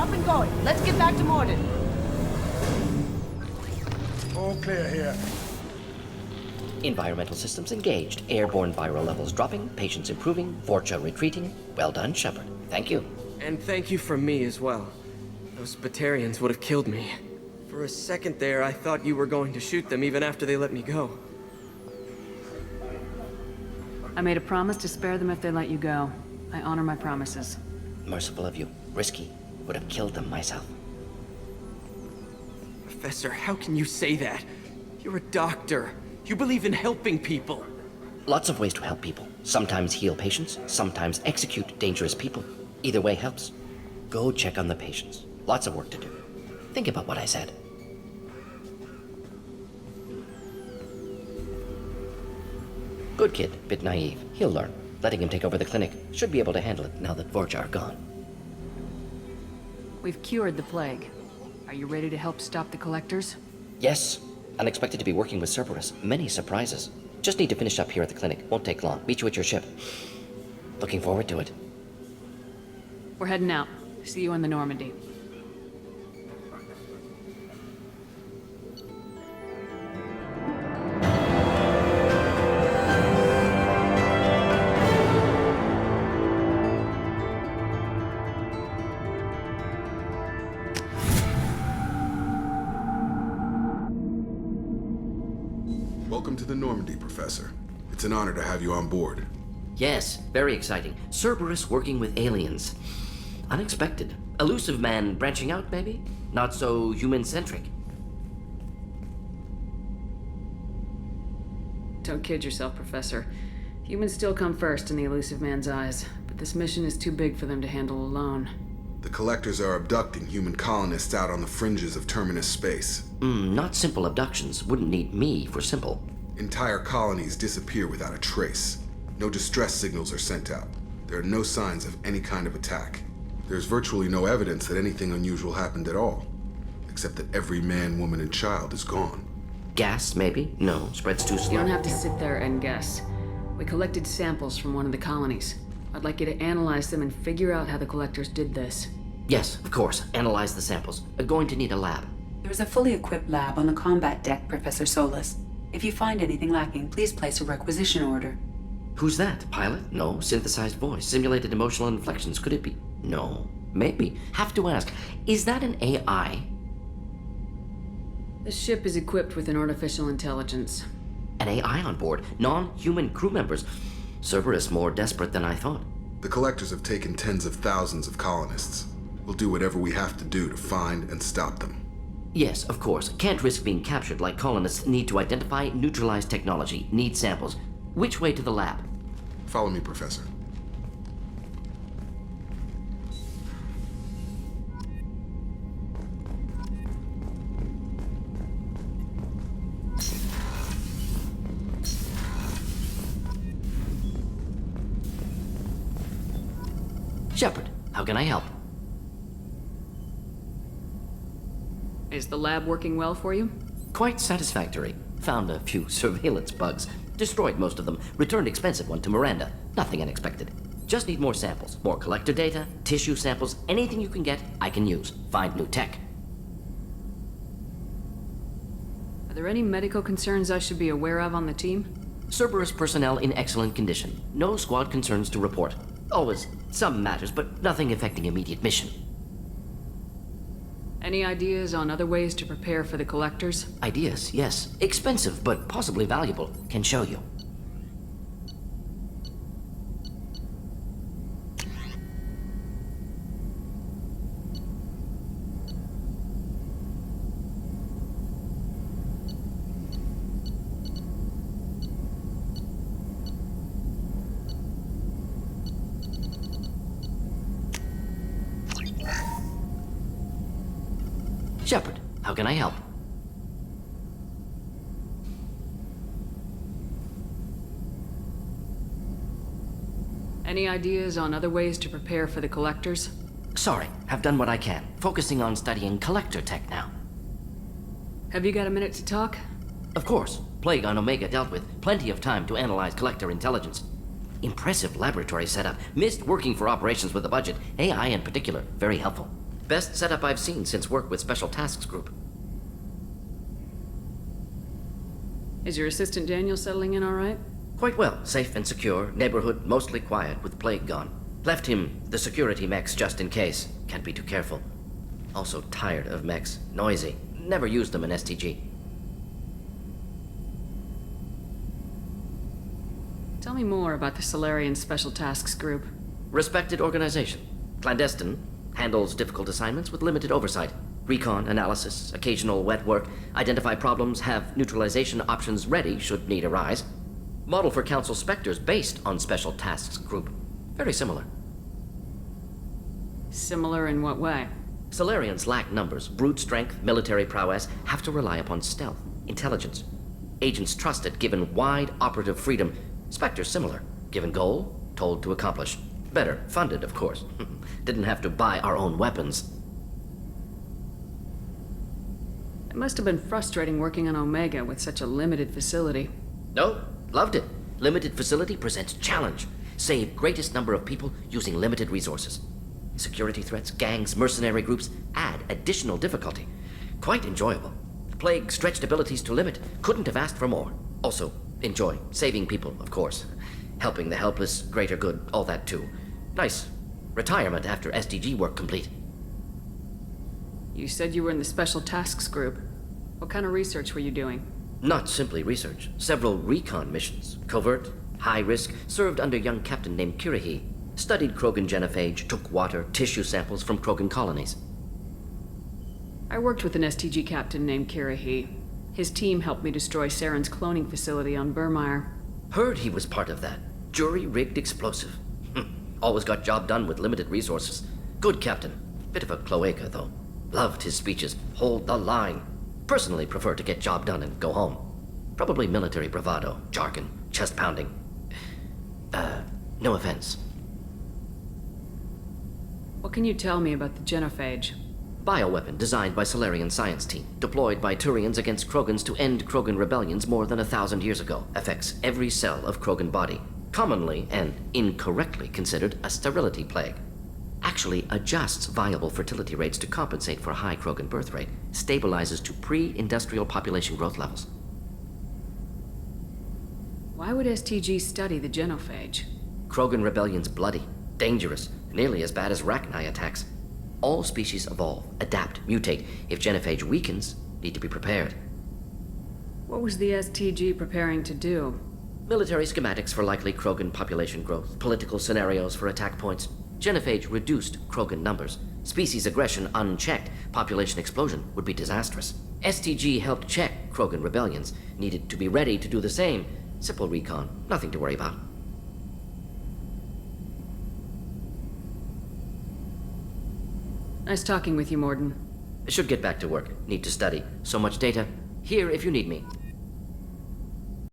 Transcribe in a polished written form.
up and going. Let's get back to Mordin. All clear here. Environmental systems engaged. Airborne viral levels dropping. Patients improving. Vorcha retreating. Well done, Shepard. Thank you. And thank you from me as well. Those Batarians would have killed me. For a second there, I thought you were going to shoot them even after they let me go. I made a promise to spare them if they let you go. I honor my promises. Merciful of you. Risky. Would have killed them myself. Professor, how can you say that? You're a doctor. You believe in helping people. Lots of ways to help people. Sometimes heal patients, sometimes execute dangerous people. Either way helps. Go check on the patients. Lots of work to do. Think about what I said. Good kid, bit naive. He'll learn. Letting him take over the clinic. Should be able to handle it now that Vorcha are gone. We've cured the plague. Are you ready to help stop the collectors? Yes. Unexpected to be working with Cerberus. Many surprises. Just need to finish up here at the clinic. Won't take long. Meet you at your ship. Looking forward to it. We're heading out. See you on the Normandy. Welcome to the Normandy, Professor. It's an honor to have you on board. Yes, very exciting. Cerberus working with aliens. Unexpected. Elusive man branching out, maybe? Not so human-centric. Don't kid yourself, Professor. Humans still come first in the elusive man's eyes, but this mission is too big for them to handle alone. The Collectors are abducting human colonists out on the fringes of terminus space. Not simple abductions. Wouldn't need me for simple. Entire colonies disappear without a trace. No distress signals are sent out. There are no signs of any kind of attack. There's virtually no evidence that anything unusual happened at all, except that every man, woman, and child is gone. Gas, maybe? No, spreads too slow. You don't have to sit there and guess. We collected samples from one of the colonies. I'd like you to analyze them and figure out how the Collectors did this. Yes, of course. Analyze the samples. Going to need a lab. There's a fully equipped lab on the combat deck, Professor Solis. If you find anything lacking, please place a requisition order. Who's that? Pilot? No. Synthesized voice. Simulated emotional inflections. Could it be? No. Maybe. Have to ask. Is that an AI? The ship is equipped with an artificial intelligence. An AI on board. Non-human crew members. Cerberus more desperate than I thought. The Collectors have taken tens of thousands of colonists. We'll do whatever we have to do to find and stop them. Yes, of course. Can't risk being captured like colonists need to identify, neutralize technology, need samples. Which way to the lab? Follow me, Professor. Shepard, how can I help? Is the lab working well for you? Quite satisfactory. Found a few surveillance bugs. Destroyed most of them. Returned expensive one to Miranda. Nothing unexpected. Just need more samples. More collector data, tissue samples, anything you can get, I can use. Find new tech. Are there any medical concerns I should be aware of on the team? Cerberus personnel in excellent condition. No squad concerns to report. Always some matters, but nothing affecting immediate mission. Any ideas on other ways to prepare for the Collectors? Ideas, yes. Expensive, but possibly valuable. Can show you. Shepard, how can I help? Any ideas on other ways to prepare for the Collectors? Sorry, have done what I can. Focusing on studying collector tech now. Have you got a minute to talk? Of course. Plague on Omega dealt with. Plenty of time to analyze collector intelligence. Impressive laboratory setup. Missed working for operations with a budget. AI in particular, very helpful. Best setup I've seen since work with Special Tasks Group. Is your assistant Daniel settling in all right? Quite well. Safe and secure. Neighborhood mostly quiet with plague gone. Left him the security mechs just in case. Can't be too careful. Also tired of mechs. Noisy. Never used them in STG. Tell me more about the Solarian Special Tasks Group. Respected organization. Clandestine. Handles difficult assignments with limited oversight. Recon, analysis, occasional wet work. Identify problems, have neutralization options ready should need arise. Model for Council Spectres based on Special Tasks Group. Very similar. Similar in what way? Solarians lack numbers, brute strength, military prowess, have to rely upon stealth, intelligence. Agents trusted, given wide operative freedom. Spectres similar, given goal, told to accomplish. Better, funded, of course. Didn't have to buy our own weapons. It must have been frustrating working on Omega with such a limited facility. No, loved it. Limited facility presents challenge. Save greatest number of people using limited resources. Security threats, gangs, mercenary groups add additional difficulty. Quite enjoyable. Plague stretched abilities to limit. Couldn't have asked for more. Also, enjoy. Saving people, of course. Helping the helpless, greater good, all that too. Nice. Retirement after SDG work complete. You said you were in the Special Tasks Group. What kind of research were you doing? Not simply research. Several recon missions. Covert, high risk, served under young captain named Kirahi. Studied Krogan genophage, took water, tissue samples from Krogan colonies. I worked with an STG captain named Kirahi. His team helped me destroy Saren's cloning facility on Burmire. Heard he was part of that. Jury-rigged explosive. Always got job done with limited resources. Good captain. Bit of a cloaca, though. Loved his speeches. Hold the line. Personally prefer to get job done and go home. Probably military bravado, jargon, chest pounding. No offense. What can you tell me about the genophage? Bioweapon designed by Solarian science team, deployed by Turians against Krogans to end Krogan rebellions more than 1,000 years ago. Affects every cell of Krogan body. Commonly and incorrectly considered a sterility plague. Actually adjusts viable fertility rates to compensate for a high Krogan birth rate. Stabilizes to pre-industrial population growth levels. Why would STG study the genophage? Krogan rebellion's bloody, dangerous, nearly as bad as Rachni attacks. All species evolve, adapt, mutate. If genophage weakens, need to be prepared. What was the STG preparing to do? Military schematics for likely Krogan population growth, political scenarios for attack points. Genophage reduced Krogan numbers. Species aggression unchecked, population explosion would be disastrous. STG helped check Krogan rebellions, needed to be ready to do the same. Simple recon, nothing to worry about. Nice talking with you, Mordin. Should get back to work. Need to study. So much data. Here if you need me.